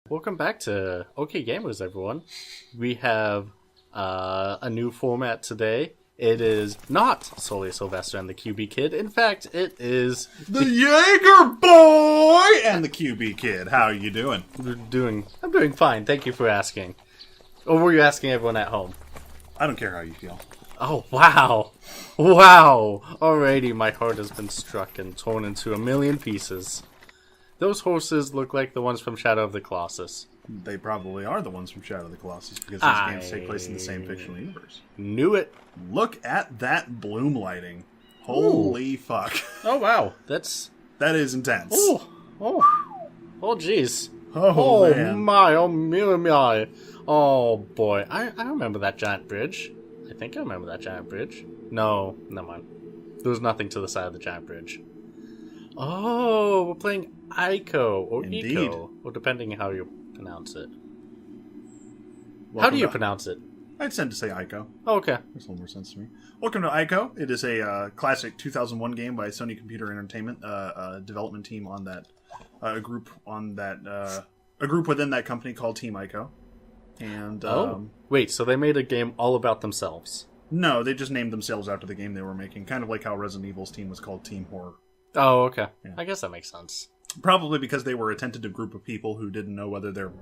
Welcome back to OK Gamers, everyone. We have a new format today. It is not solely Sylvester and the QB Kid. In fact, it is the Jaeger Boy and the QB Kid. How are you doing? I'm doing fine. Thank you for asking. Or were you asking everyone at home? I don't care how you feel. Oh, wow. Wow. Alrighty, my heart has been struck and torn into a million pieces. Those horses look like the ones from Shadow of the Colossus. They probably are the ones from Shadow of the Colossus because these games take place in the same fictional universe. Knew it. Look at that bloom lighting. Holy fuck. Oh, wow. That is intense. Oh, jeez. Oh, man. My, oh, my. Oh, boy. I remember that giant bridge. I think I remember that giant bridge. No, never mind. There was nothing to the side of the giant bridge. Oh, we're playing Ico, or Indeed. Eco, or depending how you pronounce it. Welcome How do you pronounce it? I'd tend to say Ico. Oh, okay. Makes a little more sense to me. Welcome to Ico. It is a classic 2001 game by Sony Computer Entertainment, development team on that, a group within that company called Team Ico. And wait, so they made a game all about themselves? No, they just named themselves after the game they were making, kind of like how Resident Evil's team was called Team Horror. Oh, okay. Yeah. I guess that makes sense. Probably because they were a tentative group of people who didn't know whether their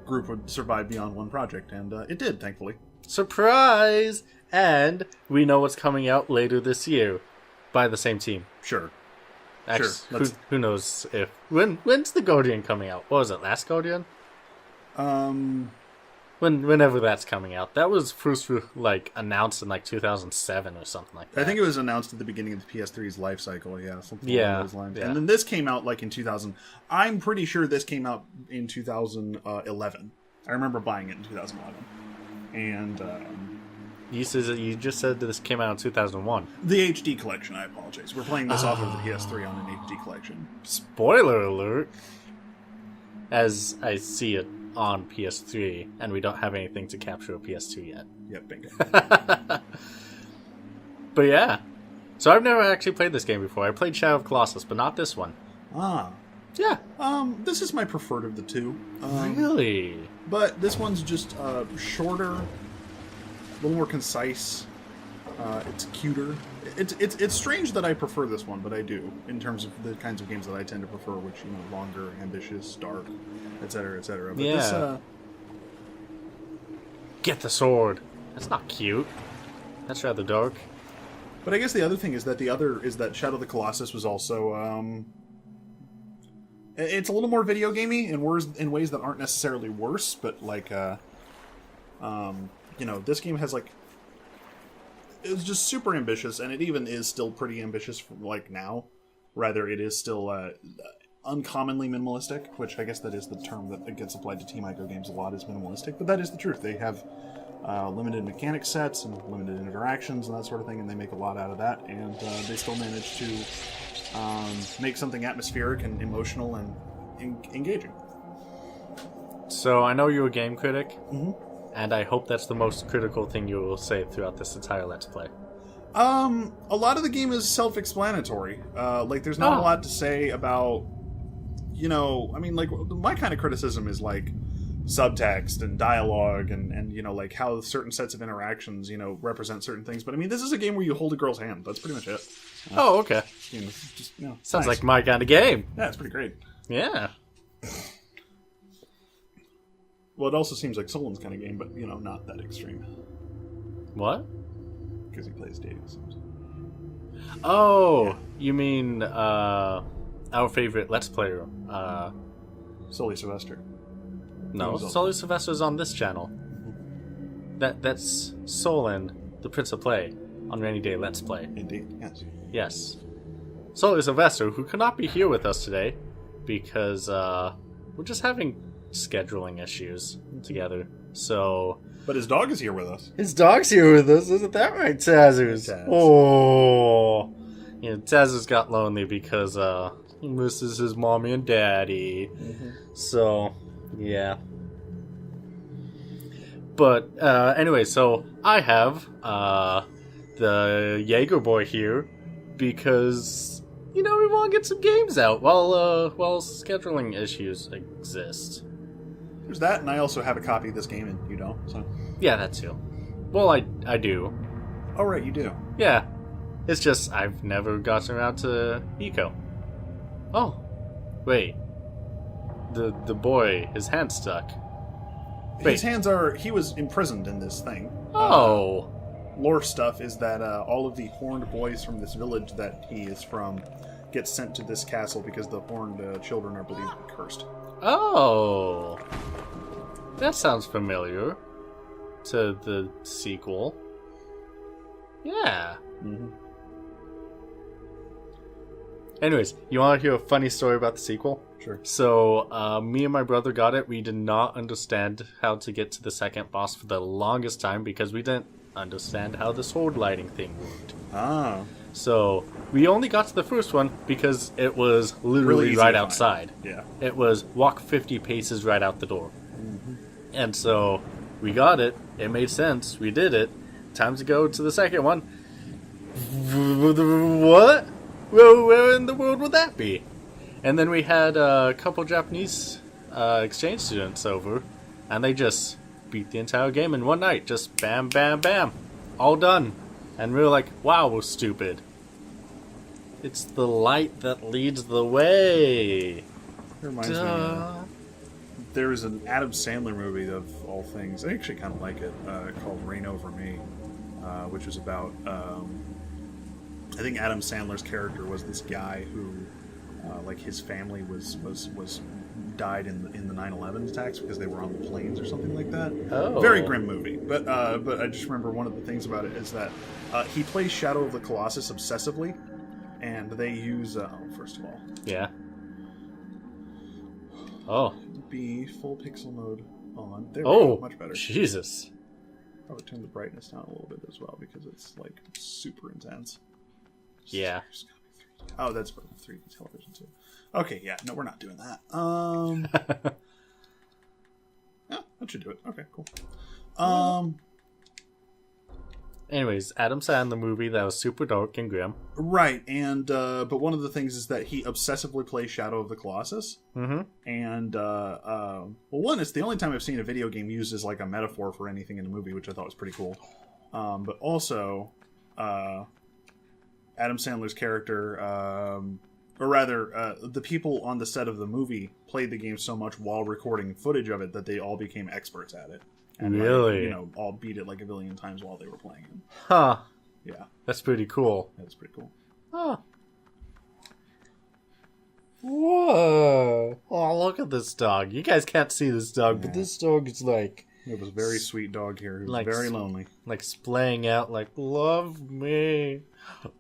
group would survive beyond one project, and it did, thankfully. Surprise! And we know what's coming out later this year by the same team. Sure. Actually, who knows if... When's the Guardian coming out? What was it, last Guardian? Whenever that's coming out. That was first, announced in, 2007 or something like that. I think it was announced at the beginning of the PS3's life cycle, something along those lines. Yeah. And then this came out, in 2000. I'm pretty sure this came out in 2011. I remember buying it in 2011. And, You just said that this came out in 2001. The HD collection, I apologize. We're playing this off of the PS3 on an HD collection. Spoiler alert! As I see it on PS3, and we don't have anything to capture a PS2 yet. Yep, bingo. But yeah. So I've never actually played this game before. I played Shadow of Colossus, but not this one. Yeah. This is my preferred of the two. Really? But this one's just shorter, a little more concise. It's cuter. It's strange that I prefer this one, but I do, in terms of the kinds of games that I tend to prefer, which, longer, ambitious, dark, etc., etc. But yeah. Get the sword. That's not cute. That's rather dark. But I guess the other thing is that Shadow of the Colossus was also, it's a little more video gamey in ways that aren't necessarily worse, but this game has it was just super ambitious, and it even is still pretty ambitious for, now. Rather, it is still uncommonly minimalistic, which I guess that is the term that gets applied to Team Ico games a lot, is minimalistic, but that is the truth. They have limited mechanic sets and limited interactions and that sort of thing, and they make a lot out of that, and they still manage to make something atmospheric and emotional and engaging. So, I know you're a game critic. Mm-hmm. And I hope that's the most critical thing you will say throughout this entire Let's Play. A lot of the game is self-explanatory. There's not a lot to say about, my kind of criticism is, subtext and dialogue and how certain sets of interactions, represent certain things. But, this is a game where you hold a girl's hand. That's pretty much it. Oh, okay. Sounds like my kind of game. Yeah, it's pretty great. Yeah. Well, it also seems like Solin's kind of game, but, not that extreme. What? Because he plays dating sims. Oh, yeah. You mean our favorite Let's Player, Sully Sylvester. No, Sully Sylvester's on this channel. That's Solin, the Prince of Play, on Rainy Day Let's Play. Indeed, yes. Yes. Sully Sylvester, who could not be here with us today, because we're just having scheduling issues together. So, but his dog is here with us. His dog's here with us, isn't that right, Tazuz? Taz. Oh, Tazuz got lonely because he misses his mommy and daddy. Mm-hmm. So, yeah. But anyway, so I have the Jaeger boy here because we want to get some games out while scheduling issues exist. There's that, and I also have a copy of this game, and you don't. So. Yeah, that too. Well, I do. Oh right, you do. Yeah. It's just I've never gotten around to Eco. Oh, wait. The boy, his hand's stuck. Wait. His hands are. He was imprisoned in this thing. Oh. Lore stuff is that all of the horned boys from this village that he is from get sent to this castle because the horned children are believed to be cursed. Oh. That sounds familiar to the sequel. Yeah. Mm-hmm. Anyways, you want to hear a funny story about the sequel? Sure. So, me and my brother got it. We did not understand how to get to the second boss for the longest time because we didn't understand how the sword lighting thing worked. Ah. So, we only got to the first one because it was literally Really right easy to outside. find. Yeah. It was walk 50 paces right out the door. Mm-hmm. And so, we got it. It made sense. We did it. Time to go to the second one. What? Where in the world would that be? And then we had a couple Japanese exchange students over, and they just beat the entire game in one night. Just bam, bam, bam. All done. And we were like, wow, we're stupid. It's the light that leads the way. It reminds me. There is an Adam Sandler movie of all things. I actually kind of like it, called Reign Over Me, which is about. I think Adam Sandler's character was this guy who, like, his family was died in the 9/11 attacks because they were on the planes or something like that. Oh. Very grim movie. But I just remember one of the things about it is that he plays Shadow of the Colossus obsessively, and they use. First of all. Yeah. Oh. Be full pixel mode on. There we Oh. go. Much better. Jesus. Probably turn the brightness down a little bit as well because it's like super intense. Yeah. Oh, that's for 3D television too. Okay, yeah, no, we're not doing that. Yeah, that should do it. Okay, cool. Anyways, Adam Sandler movie that was super dark and grim. Right, and but one of the things is that he obsessively plays Shadow of the Colossus. Mm-hmm. And well, one, it's the only time I've seen a video game used as like a metaphor for anything in a movie, which I thought was pretty cool. But also, Adam Sandler's character, or rather, the people on the set of the movie played the game so much while recording footage of it that they all became experts at it. And really? like, all beat it like a billion times while they were playing it. Huh. Yeah. That's pretty cool. That's pretty cool. Huh. Whoa. Oh, look at this dog. You guys can't see this dog, but this dog is like... It was a very sweet dog here who's like, very lonely. Like splaying out like, love me.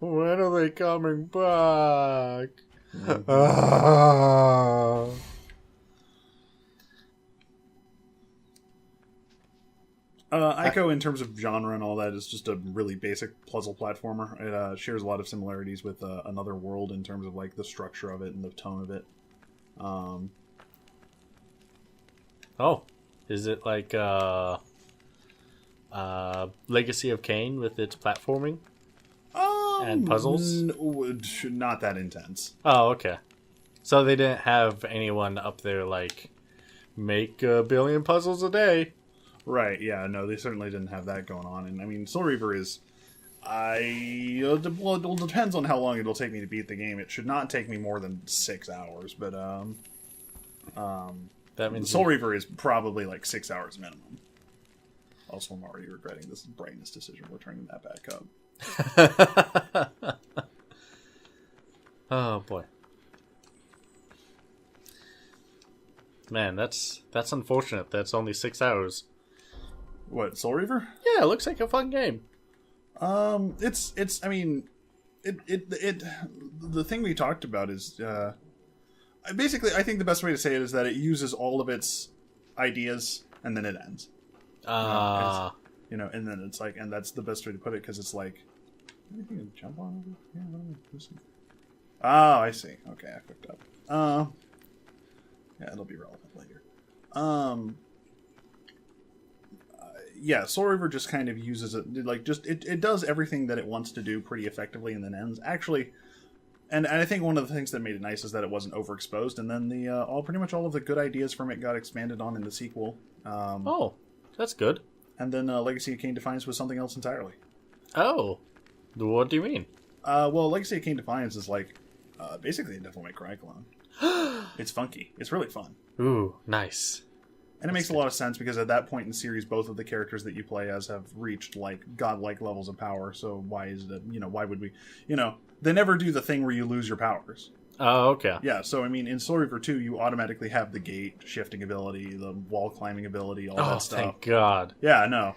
When are they coming back? Mm-hmm. Ah. Ico, in terms of genre and all that, is just a really basic puzzle platformer. It shares a lot of similarities with Another World in terms of like the structure of it and the tone of it. Oh, is it like Legacy of Kain with its platforming and puzzles? Not that intense. Oh, okay. So they didn't have anyone up there like make a billion puzzles a day. Right, yeah, no, they certainly didn't have that going on. And I mean, Soul Reaver is... it depends on how long it'll take me to beat the game. It should not take me more than 6 hours, but that means Soul Reaver is probably like 6 hours minimum. Also, I'm already regretting this brightness decision. We're turning that back up. Oh boy. Man, that's unfortunate. That's only 6 hours. What, Soul Reaver? Yeah, it looks like a fun game. It's. I mean, it. The thing we talked about is basically. I think the best way to say it is that it uses all of its ideas and then it ends. And then it's like, and that's the best way to put it because it's like, anything to jump on? Yeah, what am I missing? Oh, I see. Okay, I picked up. Yeah, it'll be relevant later. Yeah, Soul Reaver just kind of uses it, like, just, it does everything that it wants to do pretty effectively and then ends. Actually, And I think one of the things that made it nice is that it wasn't overexposed, and then the pretty much all of the good ideas from it got expanded on in the sequel. Oh, that's good. And then Legacy of Kain Defiance was something else entirely. Oh, what do you mean? Well, Legacy of Kain Defiance is like basically a Devil May Cry clone. It's funky. It's really fun. Ooh, nice. And it makes a lot of sense because at that point in the series, both of the characters that you play as have reached like godlike levels of power. So why is it? Why would we? They never do the thing where you lose your powers. Oh, okay. Yeah. So I mean, in Soul Reaver 2, you automatically have the gate shifting ability, the wall climbing ability, all that stuff. Thank God. Yeah. No.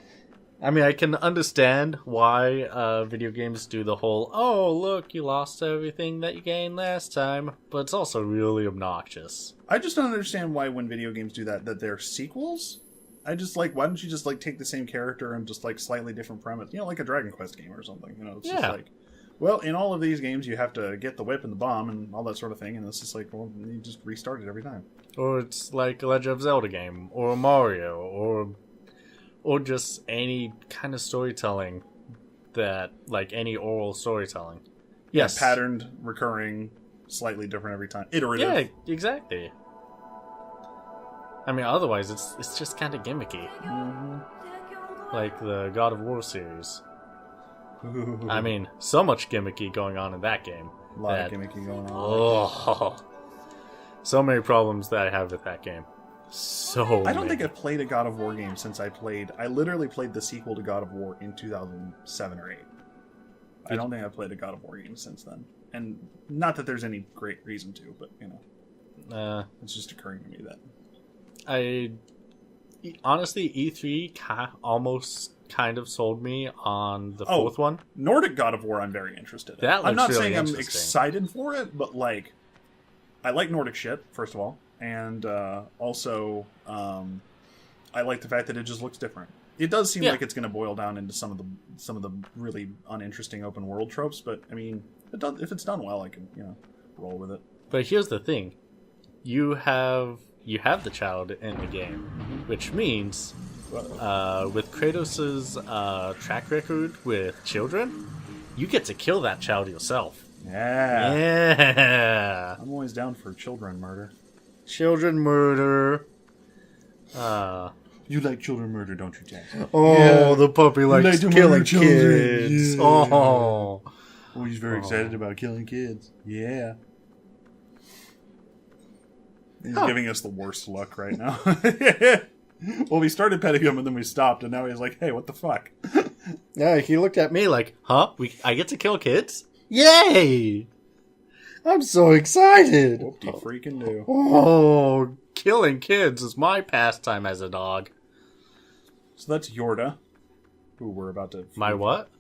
I mean, I can understand why video games do the whole, oh, look, you lost everything that you gained last time, but it's also really obnoxious. I just don't understand why when video games do that they're sequels. I just like, why don't you just like take the same character and just like slightly different premise, like a Dragon Quest game or something. It's just like, well, in all of these games you have to get the whip and the bomb and all that sort of thing, and it's just like, well, you just restart it every time. Or it's like a Legend of Zelda game, or a Mario, or just any kind of storytelling that, like any oral storytelling. Yes. Yeah, patterned, recurring, slightly different every time. Iterative. Yeah, exactly. I mean, otherwise, it's just kind of gimmicky. Mm-hmm. Like the God of War series. I mean, so much gimmicky going on in that game. A lot of gimmicky going on. Oh, so many problems that I have with that game. I don't think I've played a God of War game since I literally played the sequel to God of War in 2007 or 8. I don't think I've played a God of War game since then. And not that there's any great reason to, but, it's just occurring to me that... Honestly, E3 almost kind of sold me on the fourth one. Nordic God of War I'm very interested in. I'm not saying I'm excited for it, but, like, I like Nordic shit, first of all. And also, I like the fact that it just looks different. It does seem like it's going to boil down into some of the really uninteresting open world tropes, but I mean, if it's done well, I can roll with it. But here's the thing: you have the child in the game, which means with Kratos's track record with children, you get to kill that child yourself. Yeah. I'm always down for children murder. Children murder. You like children murder, don't you, Jackson? Oh, the puppy likes killing kids. Yeah. Oh, he's very excited about killing kids. Yeah. He's giving us the worst luck right now. Well, we started petting him and then we stopped, and now he's like, hey, what the fuck? Yeah, he looked at me like, huh? I get to kill kids? Yay! I'm so excited. Whoop-de-freaking do. Oh, killing kids is my pastime as a dog. So that's Yorda, who we're about to... My what?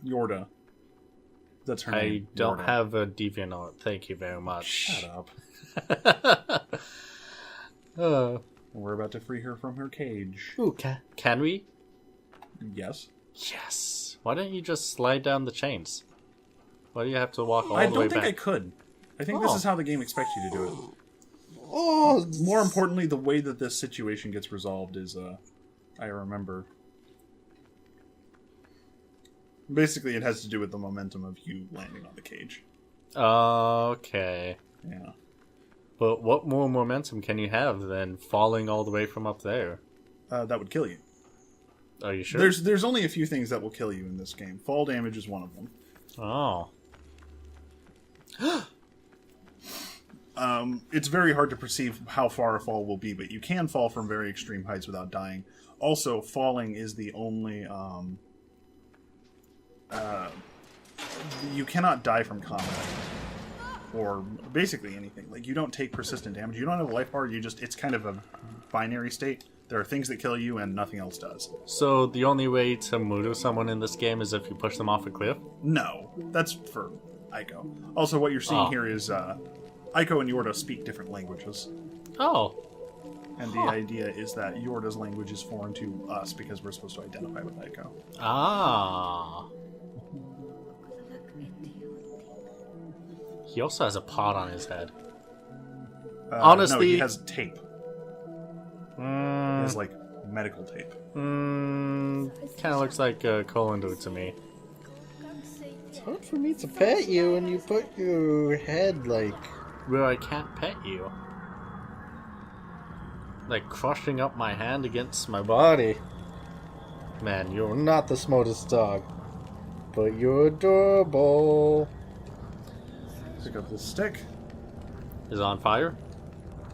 Yorda. That's her name. I don't have a DeviantArt. Thank you very much. Shut up. We're about to free her from her cage. Ooh, can we? Yes. Yes. Why don't you just slide down the chains? Why do you have to walk all the way back? I don't think I could. I think this is how the game expects you to do it. Oh, more importantly, the way that this situation gets resolved is, I remember. Basically, it has to do with the momentum of you landing on the cage. Okay. Yeah. But what more momentum can you have than falling all the way from up there? That would kill you. Are you sure? There's only a few things that will kill you in this game. Fall damage is one of them. Oh. It's very hard to perceive how far a fall will be, but you can fall from very extreme heights without dying. Also, falling is the only... you cannot die from combat. Or basically anything. Like, you don't take persistent damage. You don't have a life bar. It's kind of a binary state. There are things that kill you and nothing else does. So the only way to murder someone in this game is if you push them off a cliff? No. That's for Ico. Also, what you're seeing here is Ico and Yorda speak different languages. Oh. And the idea is that Yorda's language is foreign to us because we're supposed to identify with Ico. Ah. He also has a pot on his head. Honestly... No, he has tape. He has, like, medical tape. Kind of looks like Colander to me. hard for me to pet you when you put your head, like, where I can't pet you. Like, crushing up my hand against my body. Man, you're not the smartest dog. But you're adorable. Pick up this stick. Is it on fire?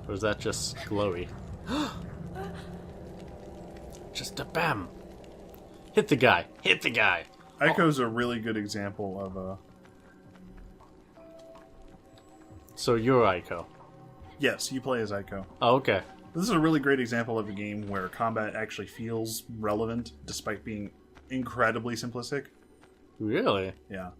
Or is that just glowy? Just a bam! Hit the guy! Hit the guy! Ico's a really good example of So you're Ico. Yes, you play as Ico. Oh, okay. This is a really great example of a game where combat actually feels relevant, despite being incredibly simplistic. Really? Yeah.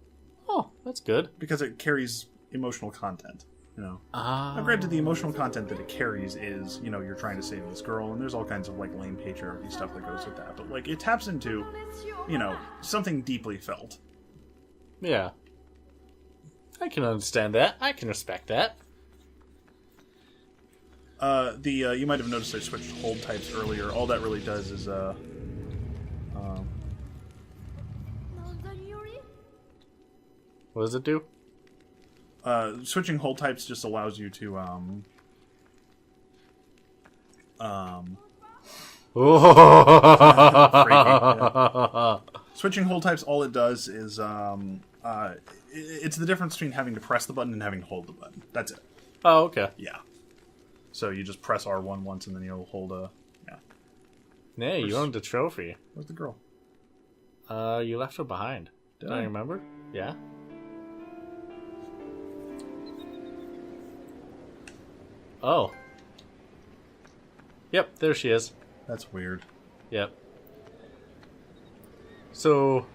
Oh, that's good. Because it carries emotional content, you know. Ah. Now, granted, the emotional content that it carries is, you know, you're trying to save this girl, and there's all kinds of, like, lame patriarchy stuff that goes with that. But, like, it taps into, you know, something deeply felt. Yeah. I can understand that. I can respect that. You might have noticed I switched hold types earlier. All that really does is, What does it do? switching hold types just allows you to, Switching hold types, all it does is, it's the difference between having to press the button and having to hold the button. That's it. Oh, okay. Yeah. So you just press R1 once and then you'll hold a... Yeah. Hey, you owned a trophy. Where's the girl? You left her behind. Did Don't I? you remember? Yeah. Oh. Yep, there she is. That's weird. Yep. So,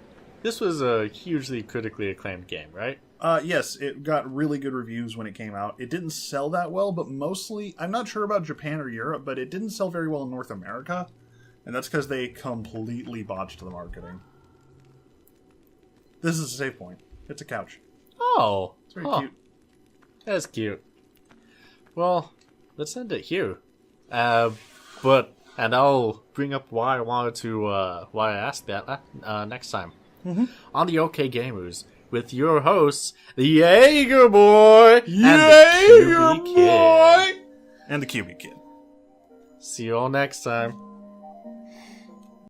this was a hugely critically acclaimed game, right? Yes, it got really good reviews when it came out. It didn't sell that well, but mostly... I'm not sure about Japan or Europe, but it didn't sell very well in North America. And that's because they completely botched the marketing. This is a save point. It's a couch. Oh. It's very cute. That's cute. Well, let's end it here. And I'll bring up why I wanted to, why I asked that next time. Mm-hmm. On the OK Gamers, with your hosts, the Jaeger Boy and the QB Kid. And the QB Kid. See you all next time.